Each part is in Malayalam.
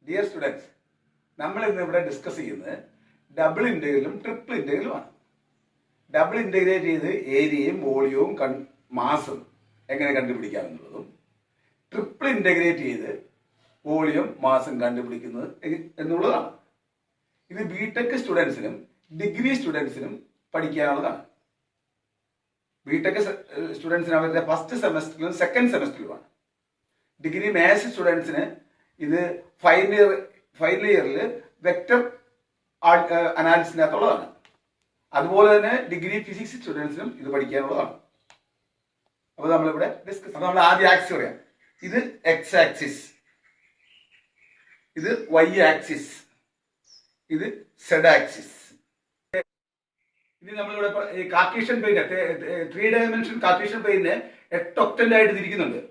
ഡിയർ സ്റ്റുഡൻസ്, നമ്മൾ ഇന്ന് ഇവിടെ ഡിസ്കസ് ചെയ്യുന്നത് ഡബിൾ ഇന്റഗ്രലും ട്രിപ്പിൾ ഇന്റഗ്രലുമാണ്. ഡബിൾ ഇന്റഗ്രേറ്റ് ചെയ്ത് ഏരിയയും വോളിയവും മാസും എങ്ങനെ കണ്ടുപിടിക്കാമെന്നുള്ളതും, ട്രിപ്പിൾ ഇന്റഗ്രേറ്റ് ചെയ്ത് വോളിയം മാസും കണ്ടുപിടിക്കുന്നത് എന്നുള്ളതാണ്. ഇത് ബിടെക് സ്റ്റുഡൻസിനും ഡിഗ്രി സ്റ്റുഡൻസിനും പഠിക്കാനുള്ളതാണ്. ബിടെക് സ്റ്റുഡൻസിന് അവരുടെ ഫസ്റ്റ് സെമസ്റ്ററിലും സെക്കൻഡ് സെമസ്റ്ററിലുമാണ്. ഡിഗ്രി മാത്സ് സ്റ്റുഡൻസിന് ഇത് ഫൈനൽ ഇയറിൽ വെക്ടർ അനാലിസിനകത്തുള്ളതാണ്. അതുപോലെ തന്നെ ഡിഗ്രി ഫിസിക്സ് സ്റ്റുഡൻസിനും ഇത് പഠിക്കാനുള്ളതാണ്. അപ്പോൾ നമ്മളിവിടെ ഡിസ്കസ്. അപ്പോൾ നമ്മൾ ആദ്യം ആക്സിസ് പറയാം. ഇത് എക്സ് ആക്സിസ്, ഇത് വൈ ആക്സിസ്, ഇത് സെഡ് ആക്സിസ്. ഇനി നമ്മളിവിടെ കാർട്ടീഷ്യൻ പെയിന്റ് 3 ഡയമെൻഷൻ കാർട്ടീഷ്യൻ പെയിന്റിനെ 8 ഒക്ടന്റ് ആയിട്ട് തിരിക്കുന്നുണ്ട്.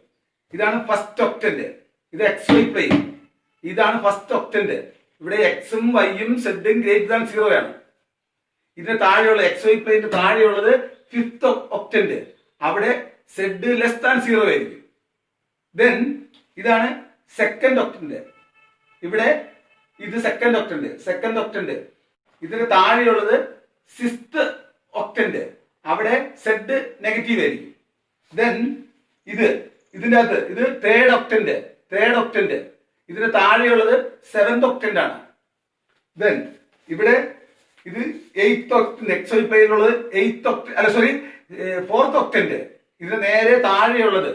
ഇതാണ് ഫസ്റ്റ് ഒക്ടന്റ്. ഇത് എക്സ് വൈ പ്ലെയിൻ. ഇതാണ് ഫസ്റ്റ് ഒക്ടന്റ്. ഇവിടെ എക്സും വൈയും സെഡും ഗ്രേറ്റർ ദാൻ 0 ആണ്. ഇതിന് താഴെയുള്ള എക്സ് വൈ പ്ലെയിന് താഴെയുള്ളത് ഫിഫ്ത് ഒക്ടന്റ്. അവിടെ സെഡ് ലെസ് ദാൻ 0 ആയിരിക്കും. ദെൻ ഇതാണ് സെക്കൻഡ് ഒക്ടന്റ്. ഇവിടെ ഇത് സെക്കൻഡ് ഒക്ടന്റ്. ഇതിന് താഴെയുള്ളത് സിക്സ്ത് ഒക്ടന്റ്. അവിടെ സെഡ് നെഗറ്റീവ് ആയിരിക്കും. ദെൻ ഇതിന്റെ അകത്ത് ഇത് തേർഡ് ഒക്ടന്റ്. ഇതിന് താഴെയുള്ളത് സെവൻത് ഒക്ടന്റ് ആണ്. ദെൻ ഇവിടെ ഇത് എയ്ത്ത് ഒക്ടന്റ്. എക്സ് വൈ പ്ലെയിനുള്ളത് ഫോർത്ത് ഒക്ടന്റ്. ഇതിന് നേരെ താഴെയുള്ളത്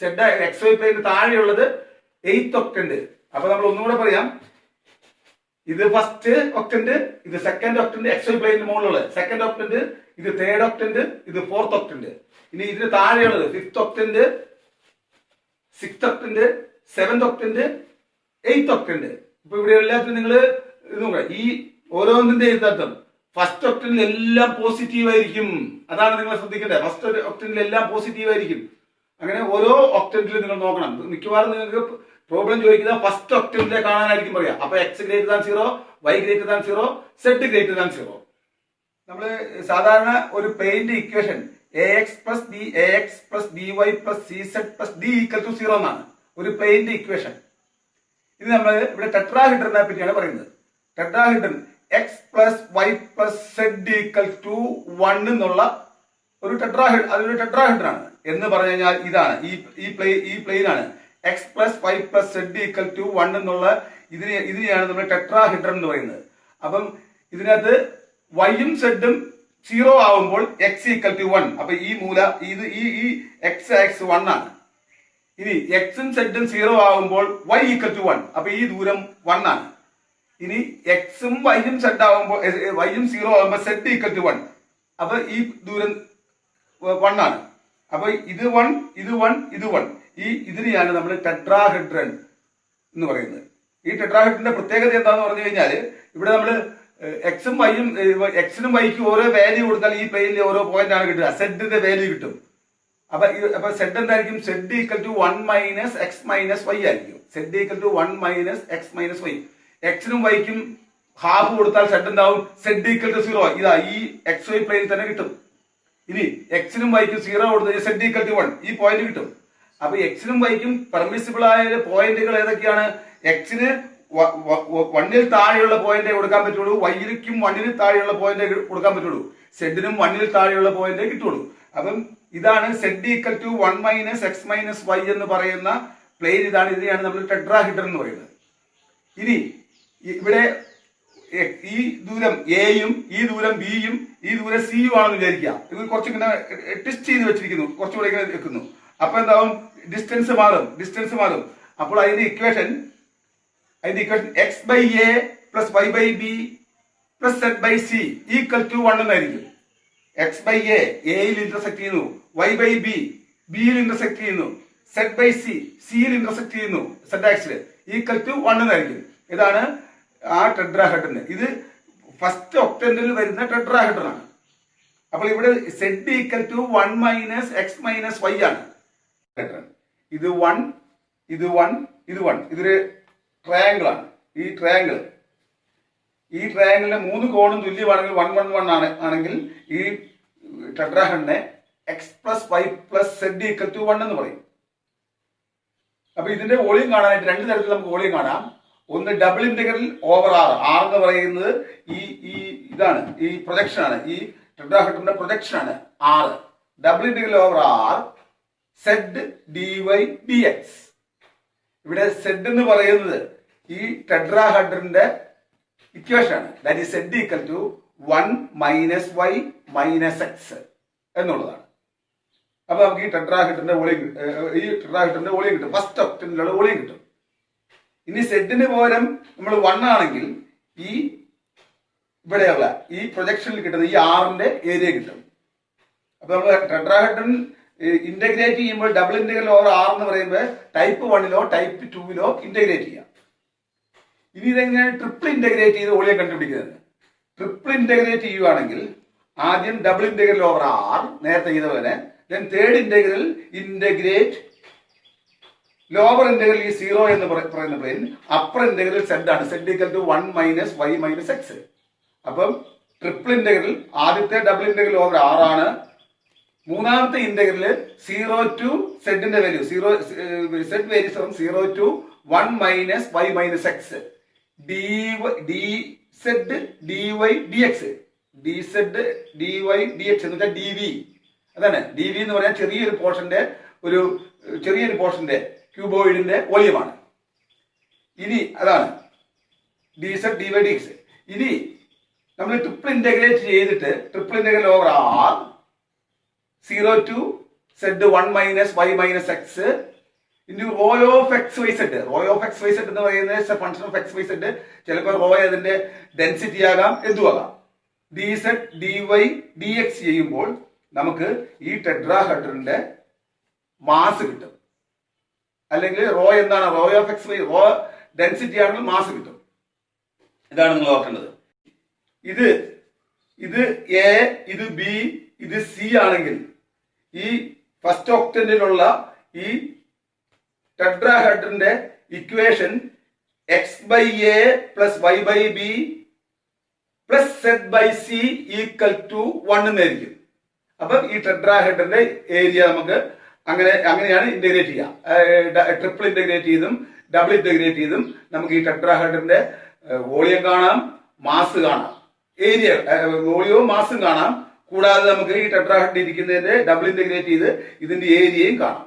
സെഡ് എക്സ് വൈ പ്ലെയിന് താഴെയുള്ളത് എയ്ത്ത് ഒക്ടന്റ്. അപ്പൊ നമ്മൾ ഒന്നുകൂടെ പറയാം. ഇത് ഫസ്റ്റ് ഒക്ടന്റ്, ഇത് സെക്കൻഡ് ഒക്ടന്റ്, എക്സ് വൈ പ്ലെയിന് മുകളിലുള്ളത് സെക്കൻഡ് ഒക്ടന്റ്, ഇത് തേർഡ് ഒക്ടന്റ്, ഇത് ഫോർത്ത് ഒക്ടന്റ്. ഇനി ഇതിന് താഴെയുള്ളത് fifth octant, sixth octant, seventh octant, eighth octant. ഇപ്പൊ ഇവിടെ എല്ലാത്തിനും നിങ്ങൾ ഇത് നോക്കുക. ഈ ഓരോന്നിന്റെ എഴുതാർത്ഥം ഫസ്റ്റ് ഒക്ടന്റിൽ എല്ലാം പോസിറ്റീവ് ആയിരിക്കും. അതാണ് നിങ്ങൾ ശ്രദ്ധിക്കേണ്ടത്. ഫസ്റ്റ് ഒക്ടന്റിൽ എല്ലാം പോസിറ്റീവ് ആയിരിക്കും. അങ്ങനെ ഓരോ ഒക്ടന്റിലും നിങ്ങൾ നോക്കണം. മിക്കവാറും നിങ്ങൾക്ക് പ്രോബ്ലം ചോദിക്കുന്ന ഫസ്റ്റ് ഒക്ടന്റിലെ കാണാനായിരിക്കും പറയാം. അപ്പൊ x greater than 0, y greater than 0, z greater than 0. നമ്മൾ സാധാരണ ഒരു പ്ലെയിന്റെ equation ax plus by plus cz plus d equal to 0 എന്നാണ് ഒരു പ്ലെയിന്റെ ഇക്വേഷൻ. ഇത് നമ്മൾ ഇവിടെ ടെട്രാഹെഡ്രനെ പറ്റിയാണ് പറയുന്നത്. Tetrahedron x plus Y plus Z equal to 1 എന്നുള്ള ഒരു അതൊരു ടെട്രാഹെഡ്രൻ ആണ് എന്ന് പറഞ്ഞു കഴിഞ്ഞാൽ ഇതാണ് ഈ പ്ലെയിൻ ആണ്. X plus Y plus Z equal to 1 എന്നുള്ള ഇതിനെയാണ് നമ്മൾ ടെട്രാഹെഡ്രൻ എന്ന് പറയുന്നത്. അപ്പം ഇതിനകത്ത് വൈയും സെഡും 0 ആവുമ്പോൾ എക്സ് ഈക്വൽ ടു 1. അപ്പൊ ഈ മൂല ഈ എക്സ് ആക്സ് 1 ആണ്. ഇനി എക്സും സെഡും 0 ആവുമ്പോൾ വൈ ഈക്വൽ ടു 1. അപ്പൊ ഈ ദൂരം 1 ആണ്. ഇനി എക്സും വൈയും സെഡ് ആവുമ്പോൾ വൈയും 0 ആവുമ്പോൾ സെഡ് ഈക്വൽ ടു 1. അപ്പൊ ഈ ദൂരം 1 ആണ്. അപ്പൊ ഇത് 1, ഇത് 1, ഇത് 1. ഇതിനെയാണ് നമ്മൾ ടെട്രാഹെഡ്രൻ എന്ന് പറയുന്നത്. ഈ ടെട്രാഹെഡ്രന്റെ പ്രത്യേകത എന്താന്ന് പറഞ്ഞു കഴിഞ്ഞാൽ ഇവിടെ നമ്മൾ എക്സിനും വൈക്കും ഓരോ വാല്യൂ കൊടുത്താൽ ഈ പ്ലെയിനിൽ ഓരോ പോയിന്റ് ആണ് കിട്ടുക. സെഡിന്റെ വാല്യൂ കിട്ടും. അപ്പൊ സെഡ് എന്തായിരിക്കും? Z equal to 1 minus X minus Y ആയിരിക്കും. Z equal to 1 minus X minus Y. എക്സിനും വൈക്കും ഹാഫ് കൊടുത്താൽ സെഡ് എന്താവും? Z equal to 0. ഇതാ ഈ എക്സ് വൈ പ്ലെയിനിൽ തന്നെ കിട്ടും. ഇനി എക്സിനും വൈക്കും 0 കൊടുത്താൽ സെഡ് ഈക്വൽ ടു 1 ഈ പോയിന്റ് കിട്ടും. അപ്പൊ എക്സിനും വൈക്കും പെർമിസിബിൾ ആയ പോയിന്റുകൾ ഏതൊക്കെയാണ്? എക്സിന് 1ൽ താഴെയുള്ള പോയിന്റേ കൊടുക്കാൻ പറ്റുള്ളൂ. വൈക്കും 1ന് താഴെയുള്ള പോയിന്റേ കൊടുക്കാൻ പറ്റുള്ളൂ. സെഡിനും 1ൽ താഴെയുള്ള പോയിന്റേ കിട്ടുള്ളൂ. അപ്പം ഇതാണ് Z equal to 1 minus X minus y എന്ന് പറയുന്ന പ്ലെയിൻ. ഇതിനെയാണ് നമ്മൾ ടെട്രാഹെഡ്രൻ എന്ന് പറയുന്നത്. ഇനി ഇവിടെ ഈ ദൂരം എയും ഈ ദൂരം ബിയും ഈ ദൂരം സിയും ആണെന്ന് വിചാരിക്കുക. ഇത് കുറച്ചിങ്ങനെ ട്വിസ്റ്റ് ചെയ്ത് വെച്ചിരിക്കുന്നു, കുറച്ചുകൂടെ ഇങ്ങനെ വെക്കുന്നു. അപ്പൊ എന്താവും? ഡിസ്റ്റൻസ് മാറും. അപ്പോൾ അതിന്റെ equation X by A plus Y by B plus Z by C equal to 1 എന്നായിരിക്കും. എക്സ് ബൈ എയിൽ ഇന്റർസെക്ട് ചെയ്യുന്നു, വൈ ബൈ ബിയിൽ ഇന്റർസെക്ട് ചെയ്യുന്നു, സെഡ് ബൈ സിയിൽ ഇന്റർസെക്ട് ചെയ്യുന്നു, സെഡ് ആക്സിൽ ഈക്വൽ ടു 1 എന്നായിരിക്കും. ഇതാണ് ആ ടെട്രാഹെഡ്രൻ. ഇത് ഫസ്റ്റ് ഒക്ടന്റിൽ വരുന്ന ടെട്രാഹെഡ്രൻ ആണ്. അപ്പോൾ ഇവിടെ z equal to 1 minus X minus y ആണ്. ഇത് 1, ഇത് 1, ഇത് 1. ഇതൊരു ട്രയാങ്കിൾ ആണ്. ഈ ട്രയാങ്കിളിന്റെ 3 കോണും തുല്യമാണെങ്കിൽ 1 1 1 ആണെങ്കിൽ ഈ ടെട്രാഹെഡ്രനെ X plus Y plus Z equal to 1 എന്ന് പറയും. അപ്പൊ ഇതിന്റെ വോളിയം കാണാനായിട്ട് 2 തരത്തിൽ നമുക്ക് വോളിയം കാണാം. ഒന്ന് double integral over r. R എന്ന് പറയുന്നത് ഈ ഈ ഇതാണ്, ഈ പ്രൊജക്ഷൻ ആണ്, ഈ ടെട്രാഹെഡ്രന്റെ പ്രൊജക്ഷൻ ആണ് r. Double integral over r z D Y D x. ഇവിടെ സെഡ് എന്ന് പറയുന്നത് ഈ ടെട്രാഹെഡ്രന്റെ ഇക്വേഷൻ ആണ്. That is z equal to 1 minus Y minus x എന്നുള്ളതാണ്. അപ്പൊ നമുക്ക് ഈ ടെട്രാഹെഡ്രന്റെ വോളിയം കിട്ടും. ഫസ്റ്റ് ഒക്ടന്റിലുള്ള വോളിയം കിട്ടും. ഇനി സെഡിന് പകരം നമ്മൾ 1 ആണെങ്കിൽ ഈ ഇവിടെയുള്ള ഈ പ്രൊജക്ഷനിൽ കിട്ടുന്ന ഈ ആറിന്റെ ഏരിയ കിട്ടും. അപ്പൊ നമ്മൾ ടെട്രാഹെഡ്രൻ ഇന്റഗ്രേറ്റ് ചെയ്യുമ്പോൾ ഡബിൾ ഇന്റഗ്രൽ ഓവർ ആർ എന്ന് പറയുമ്പോൾ ടൈപ്പ് 1 ടൈപ്പ് 2 ഇന്റഗ്രേറ്റ് ചെയ്യാം. ഇനി ഇതെങ്ങനെ ട്രിപ്പിൾ ഇന്റഗ്രേറ്റ് ചെയ്ത് വോളിയം കണ്ടുപിടിക്കുന്നത്? ട്രിപ്പിൾ ഇന്റഗ്രേറ്റ് ചെയ്യുവാണെങ്കിൽ ആദ്യം ഡബിൾ ഇന്റഗ്രൽ ഓവർ ആർ നേരത്തെ ചെയ്ത പോലെ, then third integral integrate lower integral ഈ 0 എന്ന് പറയുന്ന പ്ലെയിൻ, അപ്പർ ഇന്റഗ്രൽ സെഡ് ആണ്. Z equal to 1 minus Y minus X. അപ്പം ട്രിപ്പിൾ ഇന്റഗ്രൽ ആദ്യത്തെ ഡബിൾ ഇന്റഗ്രൽ ഓവർ ആർ ആണ്. മൂന്നാമത്തെ ഇന്റഗ്രൽ 0 ടു സെഡിന്റെ value, Z varies from 0 to 1 minus Y minus X D Z D Y D x. D Z D Y D x എന്ന് വെച്ചാൽ ഡി വി. അതാണ് ഡി വി എന്ന് പറയാൻ ചെറിയൊരു പോർഷന്റെ ക്യൂബോയിഡിന്റെ വോളിയമാണ്. ഇനി അതാണ് d Z D Y D x. ഇനി നമ്മൾ ട്രിപ്പിൾ ഇന്റഗ്രേറ്റ് ചെയ്തിട്ട് triple integral over r 0 to z 1 minus Y minus x into rho of X y z. Rho of X y z എന്ന് പറയുന്നത് function of X y z. ചിലപ്പോൾ റോ അതിന്റെ ഡെൻസിറ്റി ആകാം, എന്തുവാകാം. D Z D Y D X ചെയ്യുമ്പോൾ നമുക്ക് ഈ ടെട്രാഹെഡ്രന്റെ മാസ് കിട്ടും. അല്ലെങ്കിൽ റോ എന്താണ്? Rho of X Y, rho density ആണെങ്കിൽ മാസ് കിട്ടും. ഇതാണ് നിങ്ങൾ ഓർക്കേണ്ടത്. ഇത് എ, ഇത് ബി, ഇത് സി ആണെങ്കിൽ ഈ ഫസ്റ്റ് ഓക്ടന്റിലുള്ള ഈ ടെട്രാഹെഡ്രന്റെ equation X by A plus Y by B plus Z by C equal to 1 എന്നായിരിക്കും. അപ്പം ഈ ടെട്രാഹെഡ്രന്റെ ഏരിയ നമുക്ക് അങ്ങനെയാണ് ഇന്റഗ്രേറ്റ് ചെയ്യാം. ട്രിപ്പിൾ ഇന്റഗ്രേറ്റ് ചെയ്തും ഡബിൾ ഇന്റഗ്രേറ്റ് ചെയ്തും നമുക്ക് ഈ ടെട്രാഹെഡ്രന്റെ വോളിയം കാണാം, മാസ് കാണാം, ഏരിയ വോളിയവും മാസും കാണാം. കൂടാതെ നമുക്ക് ഈ ടെട്രാഹെഡ് ഇരിക്കുന്നതിന്റെ ഡബിൾ ഇന്റഗ്രേറ്റ് ചെയ്ത് ഇതിന്റെ ഏരിയയും കാണാം.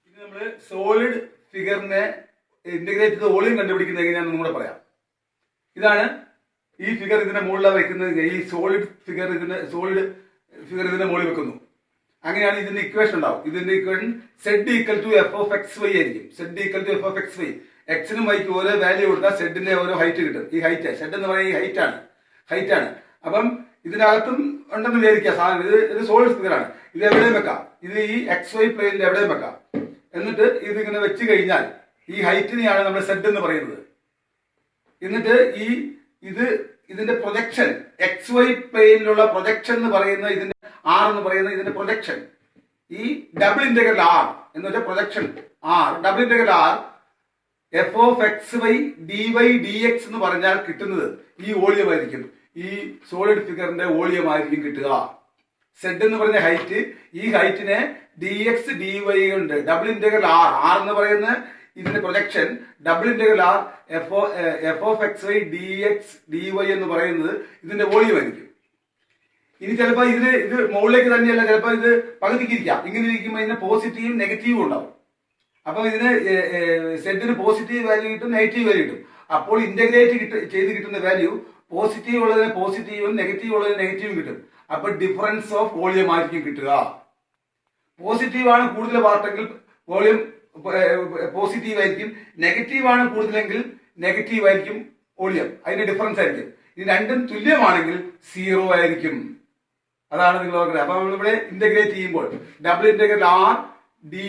ഇനി നമ്മൾ സോളിഡ് ഫിഗറിനെ ഇന്റഗ്രേറ്റ് ചെയ്ത് വോളിയം കണ്ടുപിടിക്കുന്നത് എങ്ങനെയാണെന്നും കൂടെ പറയാം. ഇതാണ് ഈ ഫിഗർ ഇതിന്റെ മുകളിലാണ് വെക്കുന്നത്. ഈ സോളിഡ് ഫിഗർ ഇതിന്റെ മുകളിൽ വെക്കുന്നു. അങ്ങനെയാണ് ഇതിന്റെ ഇക്വേഷൻ ഉണ്ടാവും. ഇതിന്റെ equation Z equal to F of X Y ആയിരിക്കും. Z equal to F of X Y. എക്സിനും വൈക്കും ഓരോ വാല്യൂ കൊടുത്താൽ സെഡിന്റെ ഓരോ ഹൈറ്റ് കിട്ടും. ഈ ഹൈറ്റ് സെഡ് എന്ന് പറയുന്നത് ഈ ഹൈറ്റ് ആണ്. അപ്പം ഇതിനകത്തും ഉണ്ടെന്ന് വിചാരിക്കുക സാധനം. ഇത് സോളിഡ് ഫിഗർ ആണ്. ഇത് എവിടെയും വെക്കാം. ഇത് ഈ എക്സ് വൈ പ്ലെയിനിൽ എവിടെയും വെക്കാം. എന്നിട്ട് ഇതിങ്ങനെ വെച്ച് കഴിഞ്ഞാൽ ഈ ഹൈറ്റിനെയാണ് നമ്മൾ സെഡ് എന്ന് പറയുന്നത്. എന്നിട്ട് ഇതിന്റെ പ്രൊജക്ഷൻ എക്സ് വൈ പ്ലെയിനിലുള്ള പ്രൊജക്ഷൻ എന്ന് പറയുന്ന ഇതിന്റെ ആർ എന്ന് പറയുന്ന ഇതിന്റെ പ്രൊജക്ഷൻ ഈ ഡബിൾ ഇന്റഗ്രൽ ആർ എന്ന് വെച്ചാൽ projection r double integral r f of X y d Y D x എന്ന് പറഞ്ഞാൽ കിട്ടുന്നത് ഈ വോളിയം ആയിരിക്കും. ഈ സോളിഡ് ഫിഗറിന്റെ വോളിയം ആയിരിക്കും കിട്ടുക. സെഡ് എന്ന് പറഞ്ഞ ഹൈറ്റ്, ഈ ഹൈറ്റിനെ ഡി എക്സ് ഡി വൈ ഉണ്ട്. ഡബിൾ ഇന്റഗ്രൽ ആർ എന്ന് പറയുന്ന ഇതിന്റെ projection double integral r f of X y D x d y എന്ന് പറയുന്നത് ഇതിന്റെ വോളിയം ആയിരിക്കും. ഇനി ചിലപ്പോൾ ഇത് മുകളിലേക്ക് തന്നെയല്ല, ചിലപ്പോൾ ഇത് പകുതിക്കിരിക്കാം. ഇങ്ങനെ ഇരിക്കുമ്പോൾ ഇതിന് പോസിറ്റീവും നെഗറ്റീവും ഉണ്ടാവും. അപ്പം ഇതിന് സെഡിന് പോസിറ്റീവ് വാല്യൂ കിട്ടും, നെഗറ്റീവ് വാല്യൂ കിട്ടും. അപ്പോൾ ഇന്റഗ്രേറ്റ് ചെയ്ത് കിട്ടുന്ന വാല്യൂ പോസിറ്റീവ് ഉള്ളതിന് പോസിറ്റീവും നെഗറ്റീവ് ഉള്ളതിന് നെഗറ്റീവും കിട്ടും. അപ്പൊ ഡിഫറൻസ് ഓഫ് വോളിയം ആയിരിക്കും കിട്ടുക. പോസിറ്റീവ് ആണ് കൂടുതൽ പാർട്ടെങ്കിൽ വോളിയം പോസിറ്റീവ് ആയിരിക്കും. നെഗറ്റീവ് ആണ് കൂടുതലെങ്കിൽ നെഗറ്റീവ് ആയിരിക്കും വോളിയം. അതിന്റെ ഡിഫറൻസ് ആയിരിക്കും. ഇത് രണ്ടും തുല്യമാണെങ്കിൽ 0 ആയിരിക്കും. അതാണ് നിങ്ങൾ ഓർക്കുന്നത്. അപ്പൊ നമ്മളിവിടെ ഇന്റഗ്രേറ്റ് ചെയ്യുമ്പോൾ double integral r d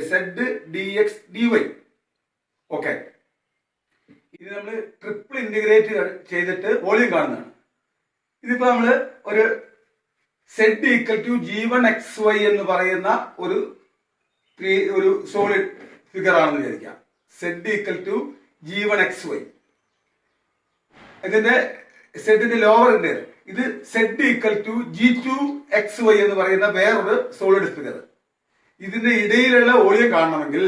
Z D x d y. Okay, ഇത് നമ്മൾ ട്രിപ്പിൾ ഇന്റഗ്രേറ്റ് ചെയ്തിട്ട് വോളിയം കാണുന്നതാണ്. ഇതിപ്പോ നമ്മള് ഒരു Z equal to G1 XY എന്ന് പറയുന്ന ഒരു സോളിഡ് ഫിഗർ ആണെന്ന് വിചാരിക്കാം. Z equal to G1 XY. ഇതിന്റെ സെഡിന്റെ ലോവർ ഉണ്ട്. ഇത് Z equal to G2 XY എന്ന് പറയുന്ന വേറൊരു സോളിഡ് ഫിഗർ. ഇതിന്റെ ഇടയിലുള്ള വോളിയം കാണണമെങ്കിൽ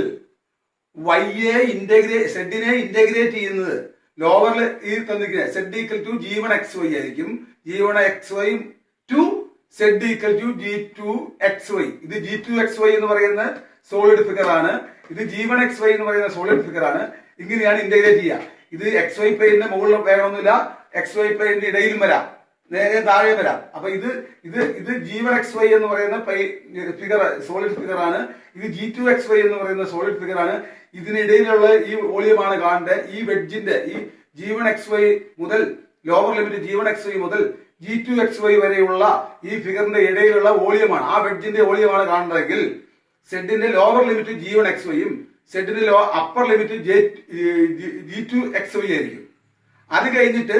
സെഡിനെ ഇന്റഗ്രേറ്റ് ചെയ്യുന്നത് ലോവറിൽ ഈ തന്നിരിക്കുന്നത് സെഡ് ഈക്വൽ ടു G1XY ആയിരിക്കും. G1XY to Z equal to G2XY. ഇത് G2XY എന്ന് പറയുന്ന സോളിഡ് ഫിഗർ ആണ്. ഇത് G1XY എന്ന് പറയുന്ന സോളിഡ് ഫിഗർ ആണ്. ഇങ്ങനെയാണ് ഇന്റഗ്രേറ്റ് ചെയ്യുക. ഇത് XY പ്ലെയിനിന്റെ മുകളിൽ വേണമെന്നില്ല, XY പ്ലെയിനിന്റെ ഇടയിലും വരാം, നേരെ താഴെ വരാം. അപ്പൊ ഇത് G1XY എന്ന് പറയുന്ന ഫിഗർ സോളിഡ് ഫിഗർ ആണ്. ഇത് G2XY എന്ന് പറയുന്ന സോളിഡ് ഫിഗർ ആണ്. ഇതിനിടയിലുള്ള ഈ വോളിയമാണ് കാണേണ്ടത്. ഈ വെഡ്ജിന്റെ ഈ G1XY മുതൽ ലോവർ ലിമിറ്റ് G1XY മുതൽ G2XY വരെയുള്ള ഈ ഫിഗറിന്റെ ഇടയിലുള്ള വോളിയമാണ്, ആ വെഡ്ജിന്റെ വോളിയമാണ് കാണേണ്ടതെങ്കിൽ സെഡിന്റെ ലോവർ ലിമിറ്റ് G1XYയും സെഡിന്റെ അപ്പർ ലിമിറ്റ് G2XY ആയിരിക്കും. അത് കഴിഞ്ഞിട്ട്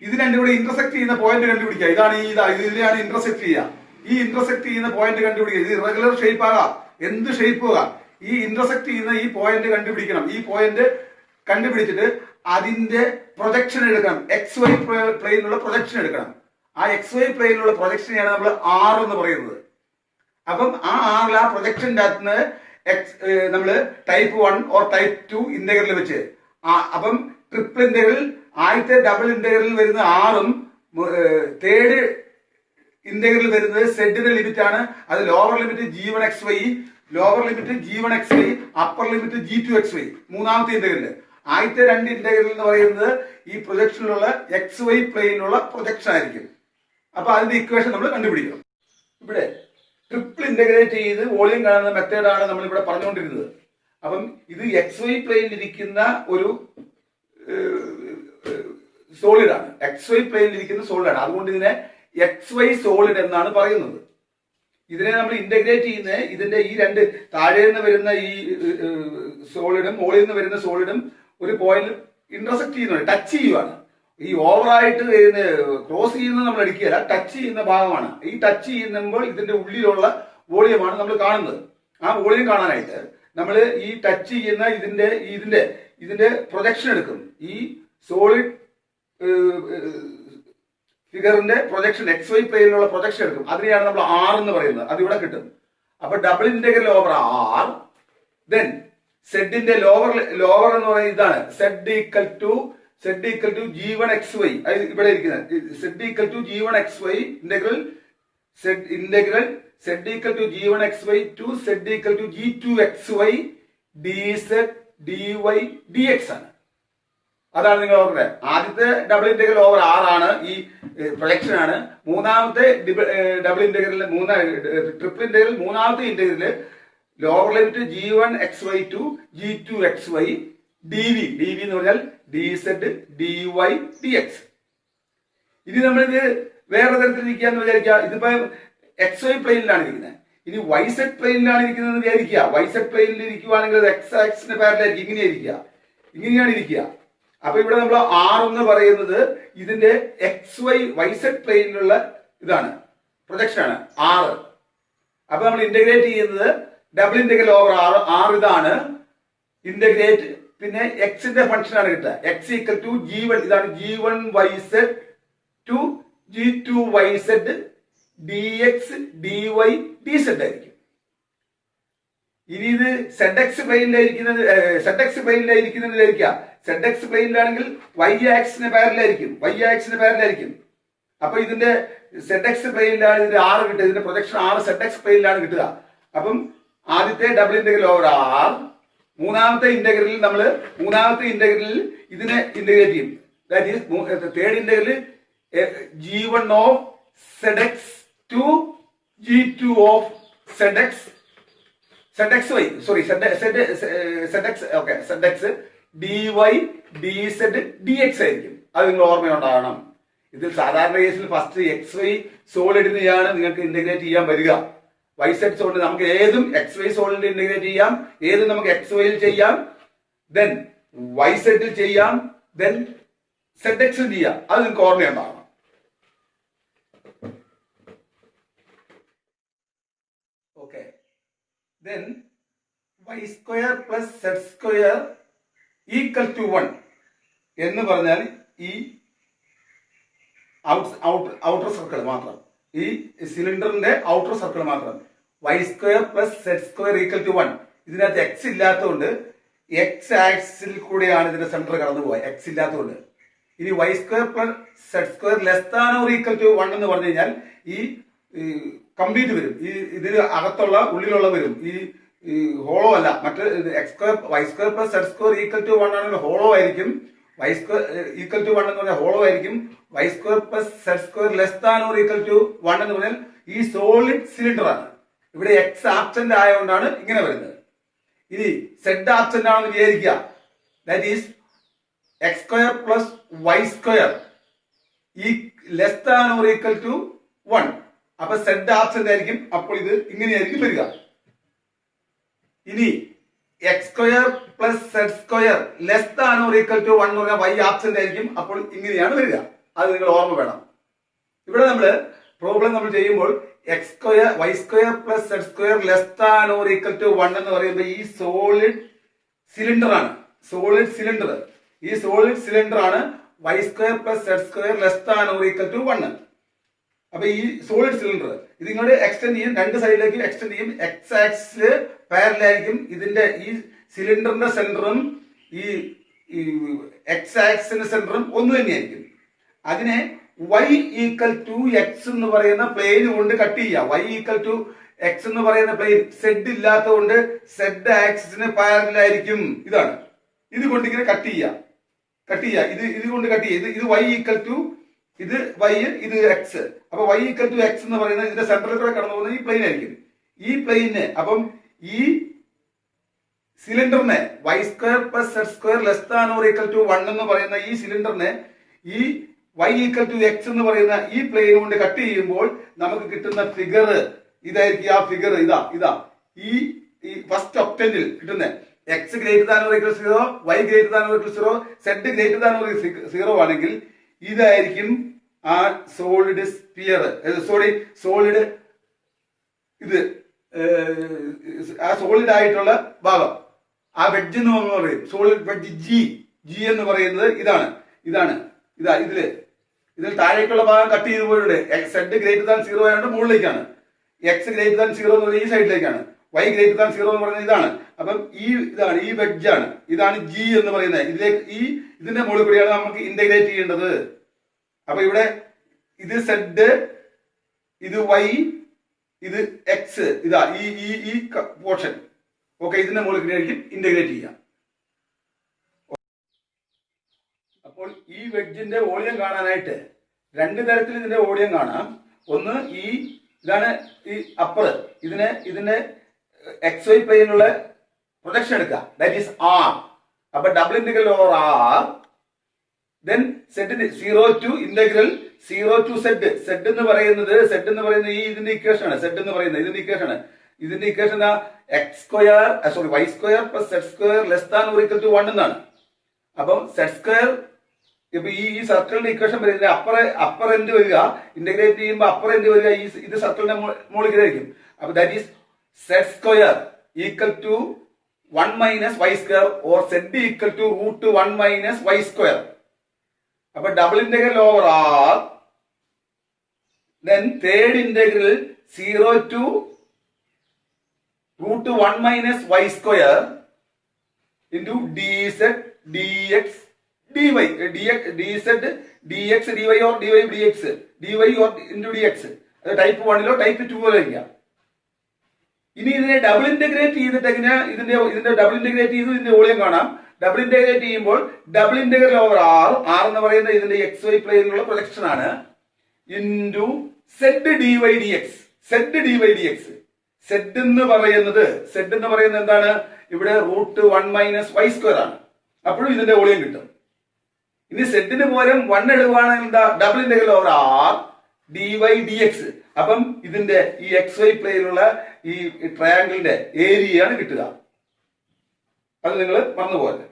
ഇത് രണ്ടും കൂടെ ഇന്റർസെക്ട് ചെയ്യുന്ന പോയിന്റ് കണ്ടുപിടിക്കുക. ഇതിലാണ് ഇന്റർസെക്ട് ചെയ്യുക. ഈ ഇന്റർസെക്ട് ചെയ്യുന്ന പോയിന്റ് കണ്ടുപിടിക്കുക. ഇത് ഇറഗുലർ ഷേപ്പ് ആകാം, എന്ത് ഷേപ്പ് ആകാം. ഈ ഇന്റർസെക്ട് ചെയ്യുന്ന ഈ പോയിന്റ് കണ്ടുപിടിക്കണം. ഈ പോയിന്റ് കണ്ടുപിടിച്ചിട്ട് അതിന്റെ പ്രൊജക്ഷൻ എടുക്കണം. XY പ്ലെയിനിലുള്ള പ്രൊജക്ഷൻ എടുക്കണം. ആ XY പ്ലെയിനിലുള്ള പ്രൊജക്ഷനെയാണ് നമ്മൾ R എന്ന് പറയുന്നത്. അപ്പം ആ R ആ പ്രൊജക്ഷൻ്റെ അകത്ത് നമ്മള് ടൈപ്പ് 1 ഓർ ടൈപ്പ് 2 ഇന്റഗ്രൽ വെച്ച് അപ്പം ട്രിപ്പിൾ ഇന്റഗ്രൽ ആദ്യത്തെ ഡബിൾ ഇന്റഗ്രലിൽ വരുന്ന ആറും തേർഡ് ഇന്റഗ്രൽ വരുന്നത് സെഡിന്റെ ലിമിറ്റ് ആണ്. അത് lower limit G1XY, upper limit G2XY. മൂന്നാമത്തെ ഇന്റഗ്രല് ആദ്യത്തെ രണ്ട് ഇന്റഗ്രൽ എന്ന് പറയുന്നത് ഈ പ്രൊജക്ഷനിലുള്ള XY പ്ലെയിനുള്ള പ്രൊജക്ഷൻ ആയിരിക്കും. അപ്പൊ അതിന്റെ ഇക്വേഷൻ നമ്മൾ കണ്ടുപിടിക്കണം. ഇവിടെ ട്രിപ്പിൾ ഇന്റഗ്രേറ്റ് ചെയ്ത് വോളിയം കാണുന്ന മെത്തേഡാണ് നമ്മൾ ഇവിടെ പറഞ്ഞുകൊണ്ടിരുന്നത്. അപ്പം ഇത് XY പ്ലെയിനിൽ ഇരിക്കുന്ന ഒരു സോളിഡ് ആണ്. XY പ്ലെയിനിൽ ഇരിക്കുന്ന സോളിഡ് ആണ്. അതുകൊണ്ട് ഇതിനെ XY സോളിഡ് എന്നാണ് പറയുന്നത്. ഇതിനെ നമ്മൾ ഇന്റഗ്രേറ്റ് ചെയ്യുന്ന ഇതിന്റെ ഈ രണ്ട് താഴെ നിന്ന് വരുന്ന ഈ സോളിഡും മുകളിൽ നിന്ന് വരുന്ന സോളിഡും ഒരു പോയിന്റ് ഇന്റർസെക്ട് ചെയ്യുന്നുണ്ട്, ടച്ച് ചെയ്യുവാണ്. ഈ ഓവറായിട്ട് ക്രോസ് ചെയ്യുന്നത് നമ്മൾ എടുക്കുകയല്ല, ടച്ച് ചെയ്യുന്ന ഭാഗമാണ്. ഈ ടച്ച് ചെയ്യുമ്പോൾ ഇതിന്റെ ഉള്ളിലുള്ള വോളിയമാണ് നമ്മൾ കാണുന്നത്. ആ വോളിയം കാണാനായിട്ട് നമ്മൾ ഈ ടച്ച് ചെയ്യുന്ന ഇതിന്റെ പ്രൊജക്ഷൻ എടുക്കും. ഈ സോളിഡ് ഫിഗറിന്റെ പ്രൊജക്ഷൻ XY പ്ലെയിനിലുള്ള പ്രൊജക്ഷൻ എടുക്കും. അതിനെയാണ് നമ്മൾ R എന്ന് പറയുന്നത്. അത് ഇവിടെ കിട്ടും. അപ്പൊ double integral over R. Then സെഡിന്റെ ലോവർ എന്ന് പറയുന്നത് ഇതാണ്. Z equal to G1XY. ഇവിടെ ഇരിക്കുന്നത് Z equal to G1XY integral Z equal to G1XY to Z equal to G2XY dz dy dx ആണ്. അതാണ് നിങ്ങൾ ഓർക്കുന്നത്. ആദ്യത്തെ ഡബിൾ ഇന്റഗ്രൽ ഓവർ R ആണ്, ഈ പ്രൊജക്ഷൻ ആണ്. മൂന്നാമത്തെ ഡബിൾ ഇന്റഗ്രൽ ട്രിപ്പിൾ ഇന്റഗ്രൽ മൂന്നാമത്തെ integral lower limit G1XY to G2XY dv എന്ന് പറഞ്ഞാൽ dz dy dx. ഇനി നമ്മളിത് വേറെ തരത്തിൽ ഇരിക്കാന്ന് വിചാരിക്കുക. ഇതിപ്പോ XY പ്ലെയിനിലാണ് ഇരിക്കുന്നത്. ഇനി YZ പ്ലെയിനിലാണ് ഇരിക്കുന്നത് വിചാരിക്കുക. YZ പ്ലെയിനിൽ ഇരിക്കുവാണെങ്കിൽ അത് X ആക്സിന്റെ പാരലായിരിക്കും. ഇങ്ങനെയാണ് ഇരിക്കുക. അപ്പൊ ഇവിടെ നമ്മൾ R എന്ന് പറയുന്നത് ഇതിന്റെ YZ പ്ലെയിനിലുള്ള ഇതാണ്, പ്രൊജക്ഷൻ ആണ് R. അപ്പൊ നമ്മൾ ഇന്റഗ്രേറ്റ് ചെയ്യുന്നത് ഡബിൾ ഇന്റഗ്രൽ ഓവർ R ഇതാണ് ഇന്റഗ്രേറ്റ്. പിന്നെ എക്സിന്റെ ഫംഗ്ഷൻ ആണ് കിട്ടുക. X ഈക്വൽ ടു G1, ഇതാണ് G1YZ to G2YZ dx dy dz ആയിരിക്കും. ഇനി ഇത് ZX പ്ലെയിനിലായിരിക്കുന്നതിലായിരിക്കാം. ZX പ്ലെയിനിലാണെങ്കിൽ Y ആക്സിന് പാരലായിരിക്കും. അപ്പൊ ഇതിന്റെ ZX പ്ലെയിനിലാണ് ഇതിന്റെ R കിട്ടുക. ഇതിന്റെ പ്രൊജക്ഷൻ R ZX പ്ലെയിനിലാണ് കിട്ടുക. അപ്പം ആദ്യത്തെ ഡബിൾ ഇന്റഗ്രൽ ഓവർ R. മൂന്നാമത്തെ ഇന്റഗ്രലിൽ ഇതിനെ ഇന്റഗ്രേറ്റ് ചെയ്യും. That is third integral G1 of ZX to G2 of ZX dy dz dx ആയിരിക്കും. അത് നിങ്ങൾ ഓർമ്മയുണ്ടാകണം. ഇതിൽ സാധാരണ കേസിൽ ഫസ്റ്റ് XY സോളിഡിനെയാണ് നിങ്ങൾക്ക് ഇന്റഗ്രേറ്റ് ചെയ്യാൻ വരിക. YZ സോളിഡ് നമുക്ക് ഏതും XY സോളിഡ് ഇന്റഗ്രേറ്റ് ചെയ്യാം, ഏതും നമുക്ക് XY ചെയ്യാം, ദെൻ YZ ചെയ്യാം, ദെൻ ZX ചെയ്യാം. അത് നിങ്ങൾക്ക് ഓർമ്മയുണ്ടാകണം. Okay. Then y square plus z square equal to 1 എന്ന് പറഞ്ഞാൽ ഈ ഔട്ടർ സർക്കിൾ മാത്രം, ഈ സിലിണ്ടറിന്റെ ഔട്ടർ സർക്കിൾ മാത്രം. y square plus z square equal to 1. ഇതിനകത്ത് x ഇല്ലാത്തതുകൊണ്ട് എക്സ് ആക്സിൽ കൂടെയാണ് ഇതിന്റെ സെന്റർ കടന്നു പോവുക, എക്സ് ഇല്ലാത്തതുകൊണ്ട്. ഇനി y square plus Z square less than or equal to 1 എന്ന് പറഞ്ഞു കഴിഞ്ഞാൽ ഈ കംപ്ലീറ്റ് വരും, ഈ ഇതിന് അകത്തുള്ള ഉള്ളിലുള്ള വരും, ഈ ഹോളോ അല്ല. മറ്റ് x square y square plus Z square equal to 1 ആണെങ്കിൽ ഹോളോ ആയിരിക്കും, വൈ സ്ക്വയർ ഈക്വൽ ടു 1 എന്ന് പറഞ്ഞാൽ ഹോളോ ആയിരിക്കും. Y square plus Z square less than or equal to 1 എന്ന് പറഞ്ഞാൽ ഈ സോളിഡ് സിലിണ്ടർ ആണ്. ഇവിടെ എക്സ് ആബ്സെന്റ് ആയതുകൊണ്ടാണ് ഇങ്ങനെ വരുന്നത്. ഇനി സെഡ് ആബ്സെന്റ് ആണെന്ന് വിചാരിക്കുക, that is X square plus Y square ഈ less than or equal to 1. അപ്പൊ സെഡ് ആബ്സെന്റ് ആയിരിക്കും, അപ്പോൾ ഇത് ഇങ്ങനെയായിരിക്കും വരിക. ഇനി x square plus Z square less than or equal to 1 എന്ന് പറഞ്ഞാൽ വൈ ആബ്സെന്റ് ആയിരിക്കും, അപ്പോൾ ഇങ്ങനെയാണ് വരിക. അത് നിങ്ങൾ ഓർമ്മ വേണം. ഇവിടെ പ്രോബ്ലം നമ്മൾ ചെയ്യുമ്പോൾ x square y square plus Z square less than or equal to 1 എന്ന് പറയുമ്പോൾ ഈ സോളിഡ് സിലിണ്ടർ ആണ്. സോളിഡ് സിലിണ്ടർ, ഈ സോളിഡ് സിലിണ്ടർ ആണ് y square plus Z square less than or equal to 1. അപ്പൊ ഈ സോളിഡ് സിലിണ്ടർ ഇത് ഇങ്ങോട്ട് എക്സ്റ്റെൻഡ് ചെയ്യും, രണ്ട് സൈഡിലേക്ക് എക്സ്റ്റെൻഡ് ചെയ്യും. എക്സ് ആക്സില് പാരലായിരിക്കും. ഇതിന്റെ ഈ സിലിണ്ടറിന്റെ സെന്ററും ഈ എക്സ് ആക്സിന്റെ സെന്ററും ഒന്ന് തന്നെയായിരിക്കും. അതിനെ വൈ ഈക്വൽ ടു എക്സ് എന്ന് പറയുന്ന പ്ലെയിന് കൊണ്ട് കട്ട് ചെയ്യുക. വൈ ഈക്വൽ ടു എക്സ് എന്ന് പറയുന്ന പ്ലെയിൻ സെഡ് ഇല്ലാത്തതുകൊണ്ട് സെഡ് ആക്സിന് പാരലായിരിക്കും. ഇതാണ്, ഇത് കൊണ്ട് ഇങ്ങനെ കട്ട് ചെയ്യുക. ഇത് കൊണ്ട് കട്ട് ചെയ്യുക. ഇത് വൈ ഈക്വൽ ടു ഇത് വൈ, ഇത് എക്സ്. അപ്പൊ വൈ ഈക്വൽ ടു എക്സ് എന്ന് പറയുന്നത് ഇതിന്റെ സെന്ററിൽ കൂടെ കടന്നു പോകുന്ന ഈ പ്ലെയിൻ ആയിരിക്കും. ഈ പ്ലെയിന് അപ്പം ഈ സിലിണ്ടറിനെ Y square plus Z square less than or equal to 1 എന്ന് പറയുന്ന ഈ സിലിണ്ടറിനെ ഈ വൈ ഈക്വൽ ടു എക്സ് എന്ന് പറയുന്ന ഈ പ്ലെയിൻ കൊണ്ട് കട്ട് ചെയ്യുമ്പോൾ നമുക്ക് കിട്ടുന്ന ഫിഗർ ഇതായിരിക്കും. ആ ഫിഗർ ഇതാ ഈ ഫസ്റ്റ് ഒക്ടന്റിൽ കിട്ടുന്ന x greater than or equal 0, y greater than or equal 0, z greater than or 0 ആണെങ്കിൽ ഇതായിരിക്കും ആ സോളിഡ് സ്പിയർ, സോളിഡ് ഇത് ആ സോളിഡ് ആയിട്ടുള്ള ഭാഗം, ആ വെഡ്ജ് എന്ന് പറയും. സോളിഡ് വെഡ്ജ് ജി എന്ന് പറയുന്നത് ഇതാണ്. ഇതിൽ താഴേക്കുള്ള ഭാഗം കട്ട് ചെയ്ത് പോയിട്ടുണ്ട്. സെഡ് ഗ്രേറ്റർ ദാൻ 0 ആയതുകൊണ്ട് മുകളിലേക്കാണ്, എക്സ് ഗ്രേറ്റർ ദാൻ 0 എന്ന് പറയുന്നത് ഈ സൈഡിലേക്കാണ്, വൈ ഗ്രേറ്റർ ദാൻ 0 എന്ന് പറയുന്നത് ഇതാണ്. അപ്പം ഈ വെഡ്ജാണ്, ഇതാണ് ജി എന്ന് പറയുന്നത്. ഇതിന്റെ മുകളിൽ കൂടിയാണ് നമുക്ക് ഇന്റഗ്രേറ്റ് ചെയ്യേണ്ടത്. അപ്പൊ ഇവിടെ ഇത് സെഡ്, ഇത് വൈ, ഇത് എക്സ്, ഈ പോർഷൻ. ഓക്കെ, ഇതിന്റെ മുകളിൽ കൂടിയായിരിക്കും ഇന്റഗ്രേറ്റ് ചെയ്യാം. അപ്പോൾ ഈ വെഡ്ജിന്റെ വോളിയം കാണാനായിട്ട് രണ്ട് തരത്തിൽ ഇതിന്റെ വോളിയം കാണാം. ഒന്ന് ഇതാണ് ഈ അപ്പർ, ഇതിന്റെ എക്സ് വൈ പ്ലെയിനുള്ള പ്രൊജക്ഷൻ എടുക്കുക, ദാറ്റ് ഈസ് ആർ. അപ്പൊ double integral over R, then സെഡിന് 0 ടു ഇന്റഗ്രൽ 0 ടു സെഡ് എന്ന് പറയുന്നത് ഈ ഇതിന്റെ ഇക്വേഷൻ ആണ്. സെഡ് എന്ന് പറയുന്നത് ഇതിന്റെ equation x square y square plus Z square less than or equal to 1 എന്നാണ്. അപ്പം സെഡ് സ്ക്വയർ ഇപ്പൊ ഈ സർക്കിളിന്റെ ഇക്വേഷൻ വരുന്നത് അപ്പർ എൻഡ് വരിക, ഇന്റഗ്രേറ്റ് ചെയ്യുമ്പോൾ അപ്പർ എൻഡ് വരിക ഇത് സർക്കിളിന്റെ മുകളിൽ ആയിരിക്കും. അപ്പൊ that is Z square equal to 1 minus Y square or Z equal to root 1 minus Y square. അപ്പൊ double integral over R, then third integral 0 to root 1 minus Y square into D Z D X dy, dz, dx, dy or dy dx, dy or into dx. അത് ടൈപ്പ് 1 ടൈപ്പ് 2 ആയിരിക്കാം. ഇനി ഇതിനെ ഡബിൾ ഇന്റഗ്രേറ്റ് ചെയ്തിട്ട് ഇതിന്റെ ഡബിൾ ഇന്റഗ്രേറ്റ് ചെയ്ത് ഇതിന്റെ വോളിയം കാണാം. ഡബിൾ ഇന്റഗ്രേറ്റ് ചെയ്യുമ്പോൾ ഡബിൾ ഇന്റഗ്രൽ ഓവർ ആർ എന്ന് പറയുന്നത് ഇതിന്റെ എക്സ് വൈ പ്ലെയിനിലുള്ള പ്രൊജക്ഷൻ ആണ്, into z D Y D x. Z എന്ന് പറയുന്നത് എന്താണ്? ഇവിടെ റൂട്ട് 1 മൈനസ് വൈ സ്ക്വയർ ആണ്. അപ്പോഴും ഇതിന്റെ വോളിയം കിട്ടും. ഇനി സെഡിന് പകരം 1 എടുക്കുകയാണെങ്കിൽ എന്താ? Double integral over r d Y D x. അപ്പം ഇതിന്റെ ഈ എക്സ് വൈ പ്ലെയിനുള്ള ഈ ട്രയാങ്കിളിന്റെ ഏരിയയാണ് കിട്ടുക. അത് നിങ്ങൾ മറന്നുപോലെ.